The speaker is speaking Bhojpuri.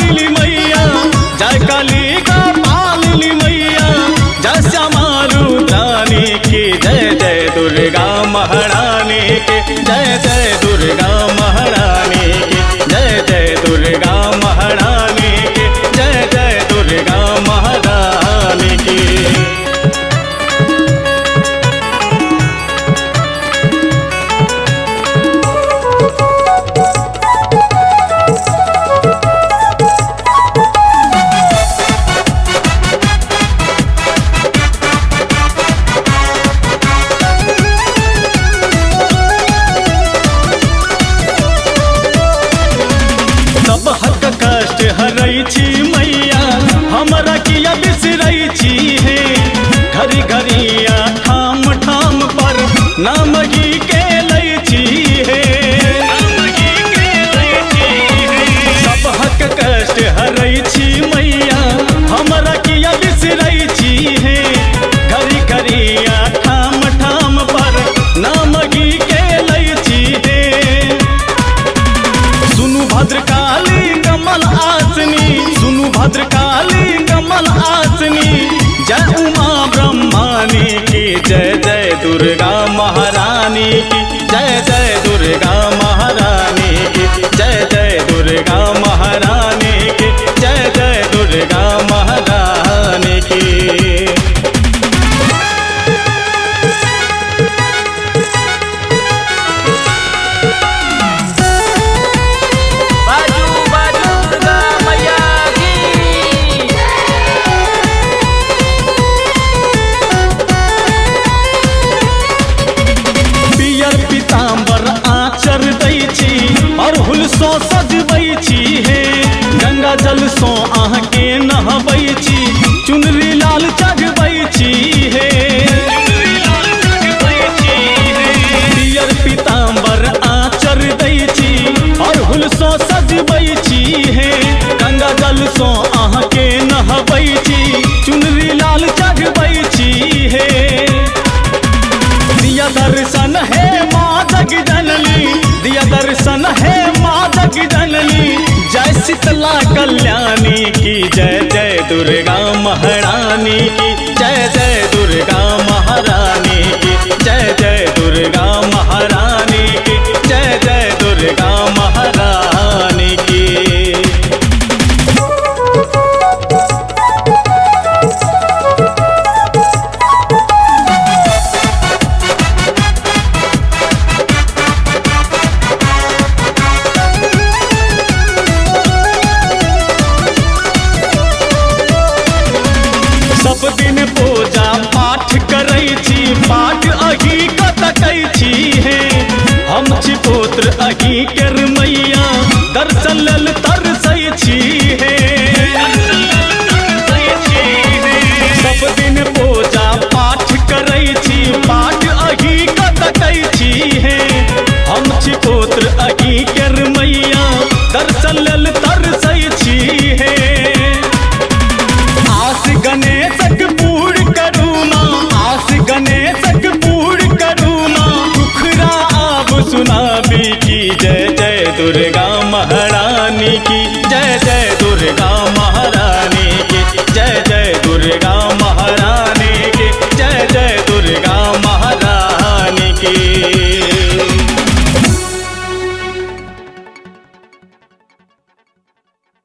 पालिली मैया, जय कालिका पालिली मैया, जय श्यामा रुद्रानी की जय जय दुर्गा महारानी की जय जय दुर्गा महारानी की जय जय दुर्गा महारानी की जय जय दुर्गा महारानी की। सब हक कष्ट हरै छी मैया, हमरा किया बिसरै छी हे। घड़ी घड़िया ठाम ठाम पर नामगी के लै छी हे। सब हक कष्ट हरै छी मैया, हमरा किया बिसरै छी हे। घड़ी घड़िया ठाम ठाम पर नामगी के लै छी हे। सुनु भद्रकाली कमल आसनी, सुनु भद्रकाली कमल आसनी, जय उमा ब्रह्मानी की जय जय दुर्गा महारानी की जय जय दुर्गा महारानी की जय जय दुर्गा महारानी की जय जय दुर्गा महारानी की। सो सजबै छी हे, गंगा जल सो अहाँके नहबै छी, चुनरी लाल चढ़बै छी हे। पियर पीताम्बर आँचर दै छी, अड़हुल सो सजबै छी हे, गंगा जल सो अहाँके नहबै छी, चुनरी लाल चढ़बै छी हे। दिया दर्शन है माँ जगजननी, दिया दर्शन है माँ जगजननी, जय शीतला कल्याणी की जय जय दुर्गा महारानी की जय जय दुर्गा महारानी की जय जय दुर्गा महारानी की जय जय दुर्गा महारानी की। सब दिन पूजा पाठ करै छी, पाठ अही क तकै छी हे। हम छी पुत्र अही केर मैया, दर्शन लेल तरसै छी हे। सब दिन पूजा पाठ करै छी, पाठ अही क तकै छी हे। हम छी पुत्र अही केर मैया, दर्शन लेल तरसै छी हे। आस गणेशक पूर्ण करू माँ, आस गणेशक पूर्ण करू माँ, दुखरा आब सुनाबी की जय जय दुर्गा महारानी की जय जय दुर्गा महारानी की जय जय दुर्गा